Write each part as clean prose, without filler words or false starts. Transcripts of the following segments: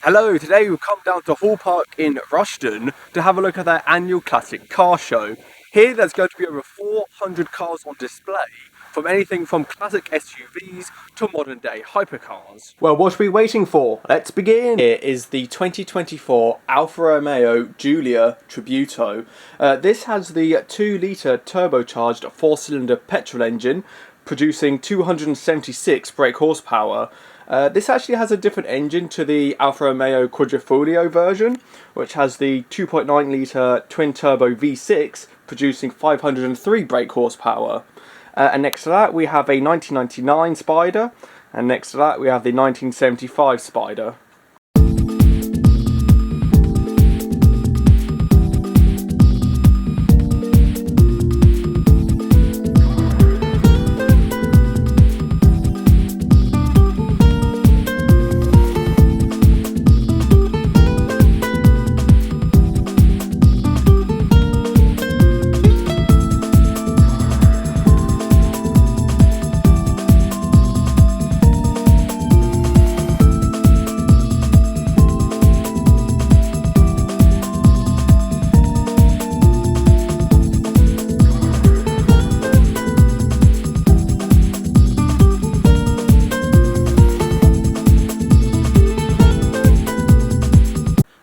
Hello, today we've come down to Hall Park in Rushden to have a look at their annual classic car show. Here there's going to be over 400 cars on display, from anything from classic SUVs to modern day hypercars. Well, what are we waiting for? Let's begin! Here is the 2024 Alfa Romeo Giulia Tributo. This has the 2-litre turbocharged 4-cylinder petrol engine, producing 276 brake horsepower. This actually has a different engine to the Alfa Romeo Quadrifoglio version, which has the 2.9 litre twin-turbo V6, producing 503 brake horsepower. And next to that we have a 1999 Spider, and next to that we have the 1975 Spider.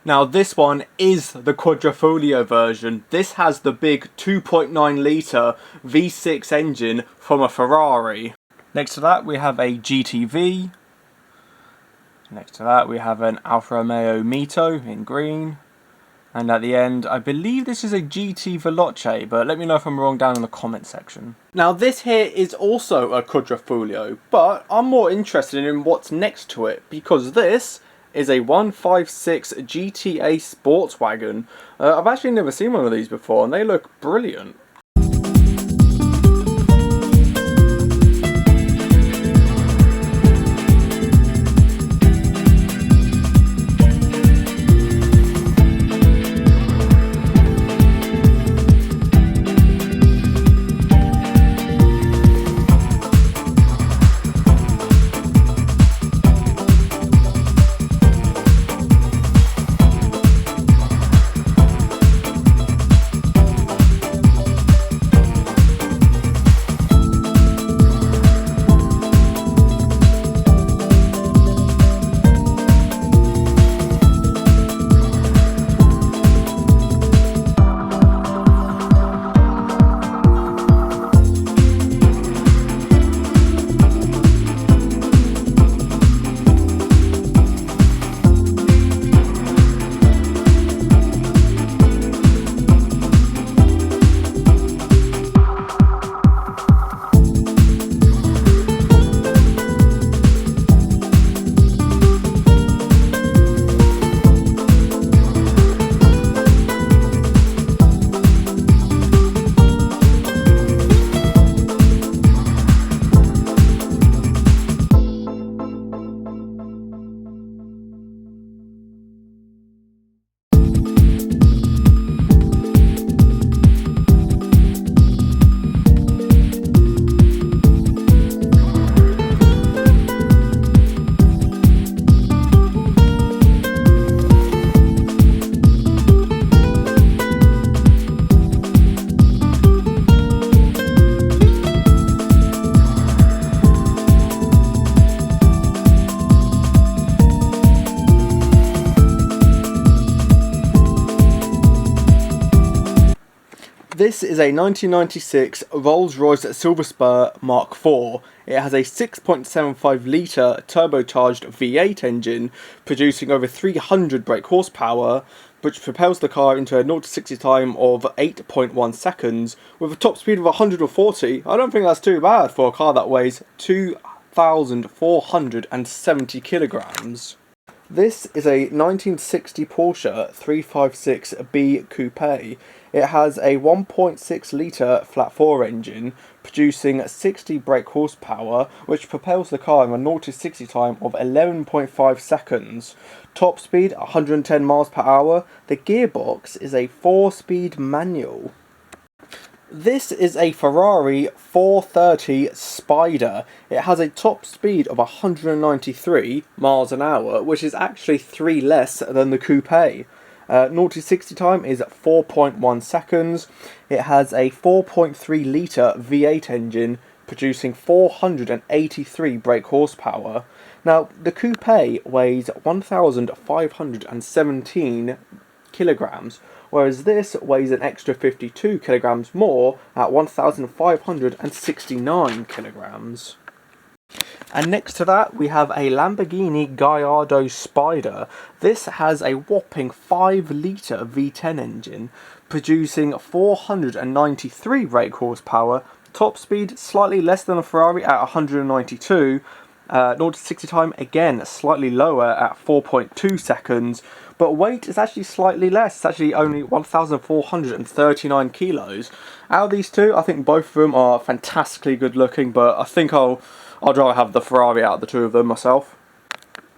Now this one is the Quadrifoglio version. This has the big 2.9 litre V6 engine from a Ferrari. Next to that we have a GTV. Next to that we have an Alfa Romeo Mito in green. And at the end, I believe this is a GT Veloce, but let me know if I'm wrong down in the comment section. Now this here is also a Quadrifoglio, but I'm more interested in what's next to it, because this is a 156 GTA sports wagon. I've actually never seen one of these before, and they look brilliant. This is a 1996 Rolls-Royce Silver Spur Mark IV. It has a 6.75 litre turbocharged V8 engine, producing over 300 brake horsepower, which propels the car into a 0 to 60 time of 8.1 seconds, with a top speed of 140. I don't think that's too bad for a car that weighs 2,470 kilograms. This is a 1960 Porsche 356B Coupe. It has a 1.6 litre flat 4 engine, producing 60 brake horsepower, which propels the car in a 0 to 60 time of 11.5 seconds. Top speed 110 miles per hour. The gearbox is a 4-speed manual. This is a Ferrari 430 Spider. It has a top speed of 193 miles an hour, which is actually 3 less than the coupe. 0 to 60 time is 4.1 seconds. It has a 4.3 litre V8 engine producing 483 brake horsepower. Now, the coupe weighs 1,517 kilograms, whereas this weighs an extra 52 kilograms more at 1,569 kilograms. And next to that, we have a Lamborghini Gallardo Spider. This has a whopping 5 litre V10 engine, producing 493 brake horsepower. Top speed slightly less than a Ferrari at 192. 0 to 60 time again slightly lower at 4.2 seconds. But weight is actually slightly less. It's actually only 1,439 kilos. Out of these two, I think both of them are fantastically good looking, but I think I'd rather have the Ferrari out of the two of them myself.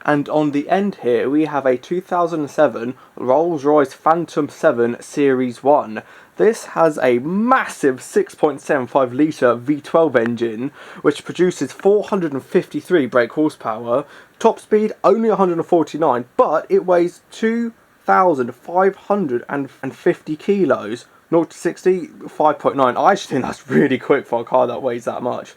And on the end here, we have a 2007 Rolls-Royce Phantom 7 Series 1. This has a massive 6.75 litre V12 engine, which produces 453 brake horsepower. Top speed only 149, but it weighs 2,550 kilos. 0 to 60, 5.9. I actually think that's really quick for a car that weighs that much.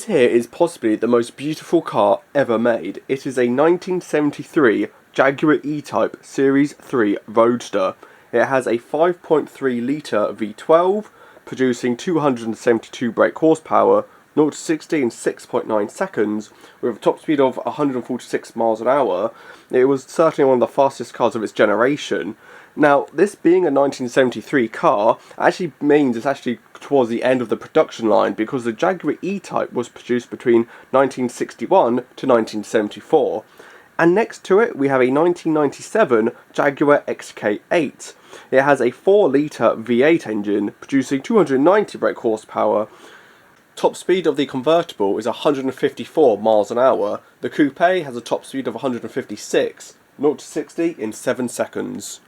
This here is possibly the most beautiful car ever made. It is a 1973 Jaguar E-Type Series 3 Roadster. It has a 5.3 litre V12, producing 272 brake horsepower, 0 to 60 in 6.9 seconds, with a top speed of 146 miles an hour. It was certainly one of the fastest cars of its generation. Now, this being a 1973 car actually means it's actually towards the end of the production line, because the Jaguar E-Type was produced between 1961 to 1974. And next to it we have a 1997 Jaguar XK8. It has a 4 litre V8 engine, producing 290 brake horsepower. Top speed of the convertible is 154 miles an hour. The coupe has a top speed of 156, 0 to 60 in 7 seconds.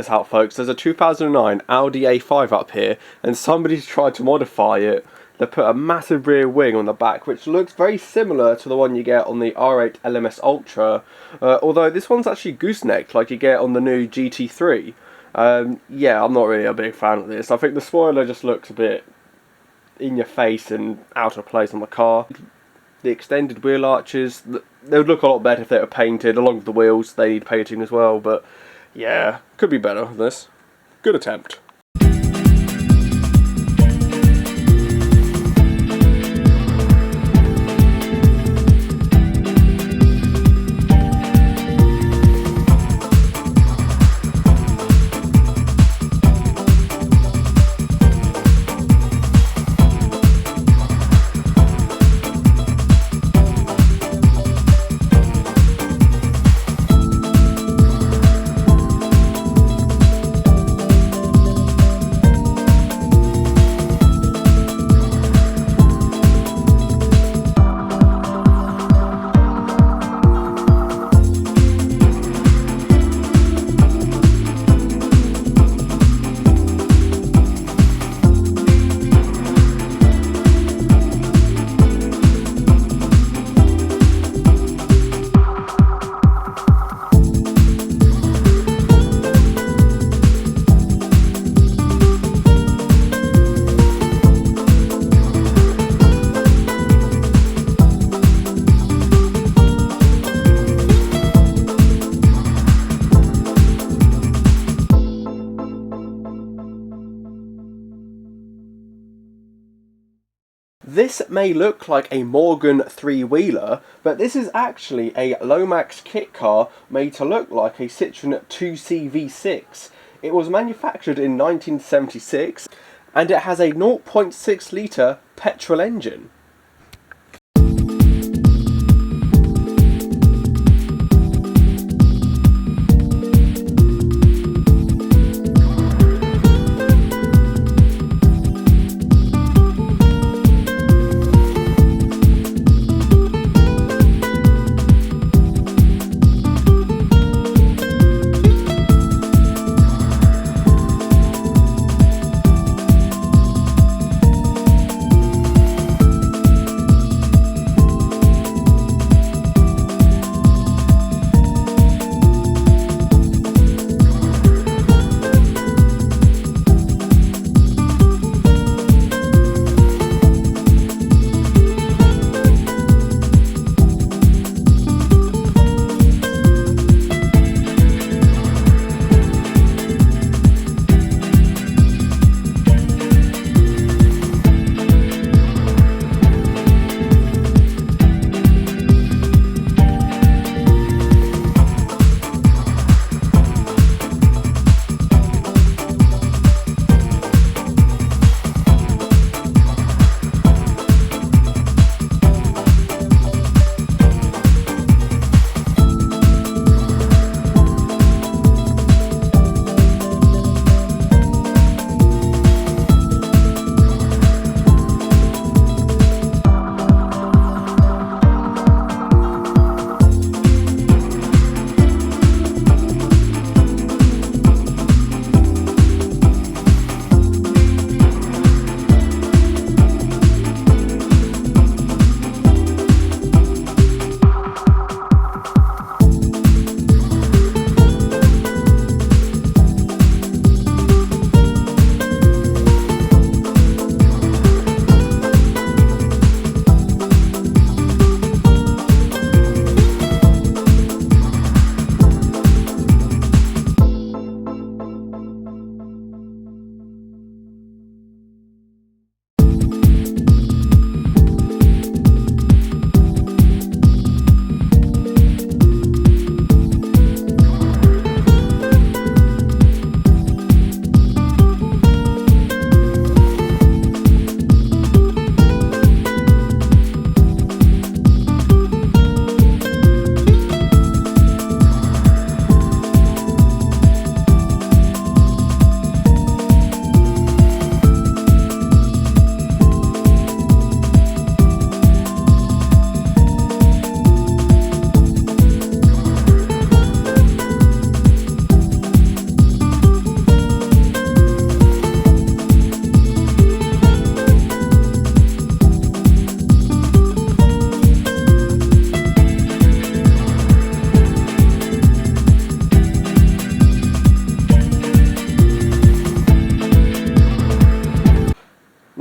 this out, folks. There's a 2009 Audi A5 up here, and somebody's tried to modify it. They put a massive rear wing on the back, which looks very similar to the one you get on the R8 LMS Ultra, although this one's actually goosenecked like you get on the new GT3. Yeah, I'm not really a big fan of this. I think the spoiler just looks a bit in your face and out of place on the car. The extended wheel arches, they would look a lot better if they were painted, along with the wheels. They need painting as well, but yeah, could be better than this. Good attempt. This may look like a Morgan three-wheeler, but this is actually a Lomax kit car made to look like a Citroen 2C V6. It was manufactured in 1976, and it has a 0.6 litre petrol engine.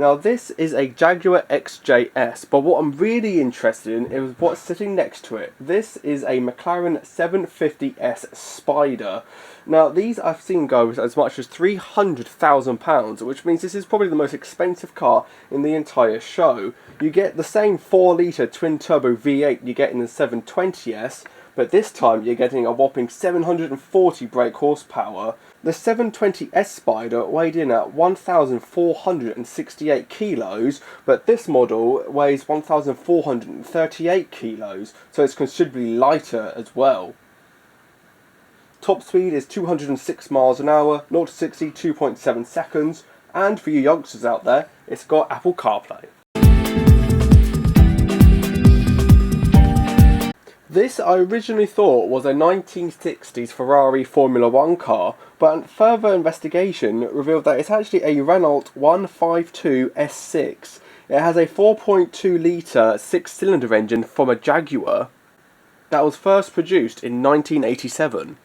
Now this is a Jaguar XJS, but what I'm really interested in is what's sitting next to it. This is a McLaren 750S Spider. Now these I've seen go as much as £300,000, which means this is probably the most expensive car in the entire show. You get the same 4-litre twin-turbo V8 you get in the 720S, but this time you're getting a whopping 740 brake horsepower. The 720S Spider weighed in at 1,468 kilos, but this model weighs 1,438 kilos, so it's considerably lighter as well. Top speed is 206 miles an hour, 0 to 60, 2.7 seconds, and for you youngsters out there, it's got Apple CarPlay. This I originally thought was a 1960s Ferrari Formula 1 car, but further investigation revealed that it's actually a Renault 152 S6. It has a 4.2 litre 6-cylinder engine from a Jaguar that was first produced in 1987.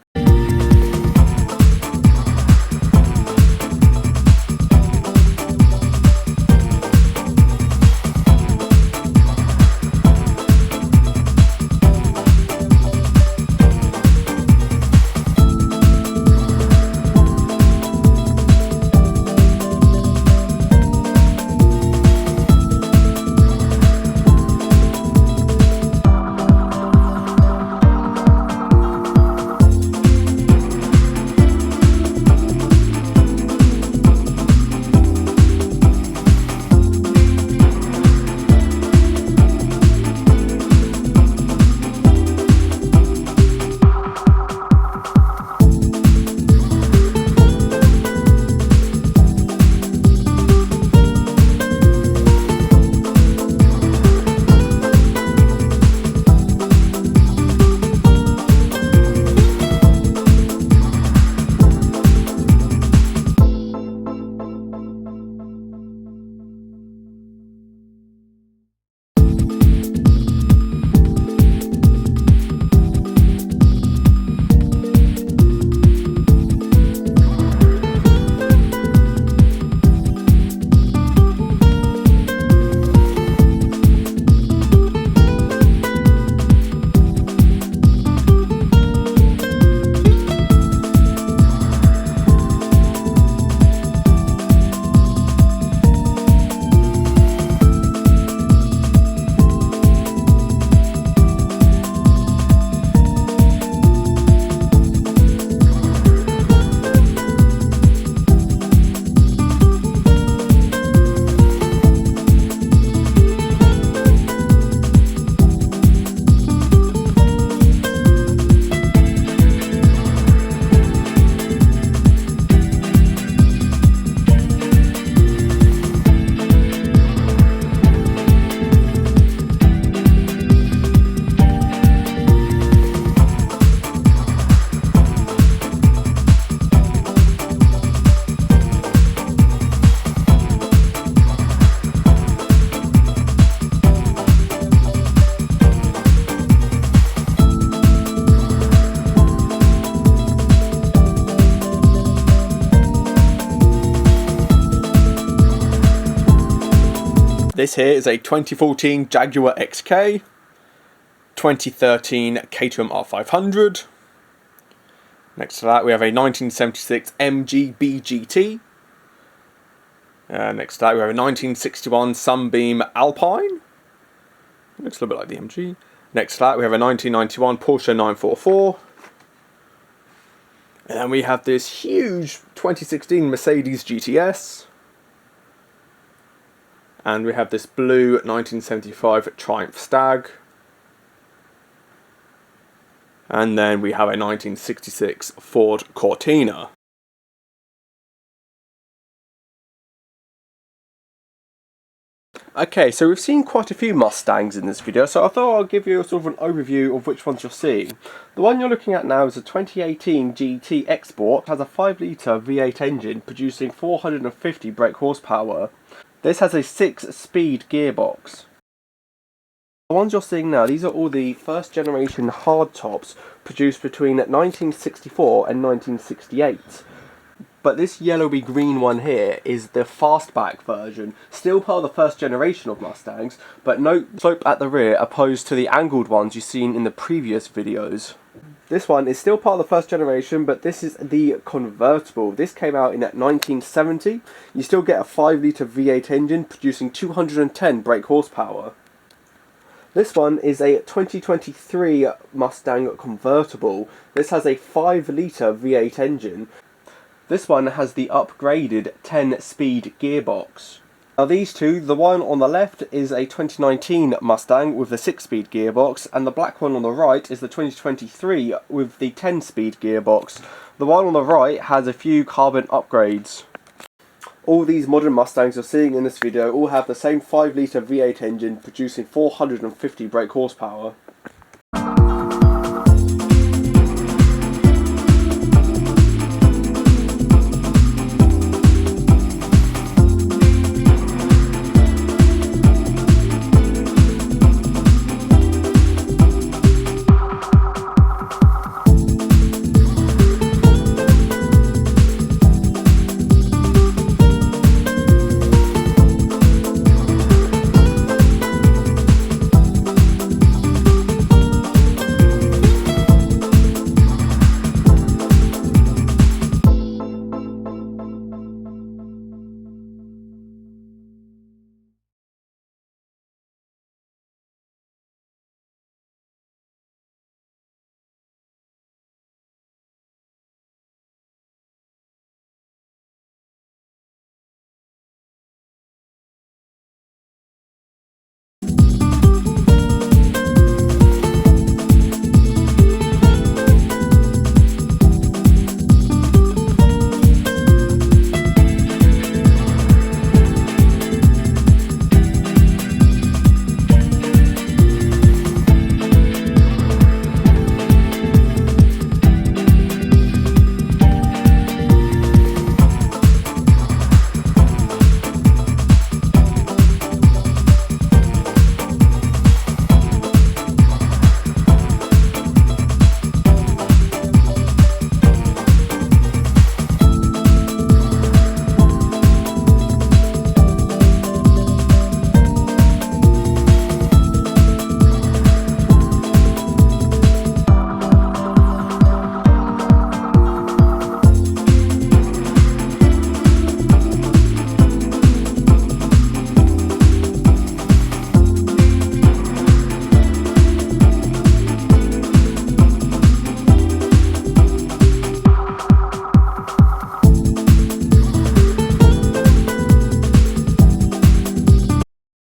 This here is a 2014 Jaguar XK, 2013 Caterham R500. Next to that we have a 1976 MG BGT. Next to that we have a 1961 Sunbeam Alpine. Looks a little bit like the MG. Next to that we have a 1991 Porsche 944. And then we have this huge 2016 Mercedes GTS. And we have this blue 1975 Triumph Stag. And then we have a 1966 Ford Cortina. Okay, so we've seen quite a few Mustangs in this video, so I thought I'll give you sort of an overview of which ones you're seeing. The one you're looking at now is a 2018 GT Export. It has a 5-litre V8 engine producing 450 brake horsepower. This has a 6-speed gearbox. The ones you're seeing now, these are all the first generation hardtops produced between 1964 and 1968. But this yellowy green one here is the fastback version, still part of the first generation of Mustangs, but no slope at the rear opposed to the angled ones you've seen in the previous videos. This one is still part of the first generation, but this is the convertible. This came out in 1970. You still get a 5-litre V8 engine producing 210 brake horsepower. This one is a 2023 Mustang convertible. This has a 5-litre V8 engine. This one has the upgraded 10-speed gearbox. Now these two, the one on the left is a 2019 Mustang with the 6-speed gearbox, and the black one on the right is the 2023 with the 10-speed gearbox. The one on the right has a few carbon upgrades. All these modern Mustangs you're seeing in this video all have the same 5-litre V8 engine producing 450 brake horsepower.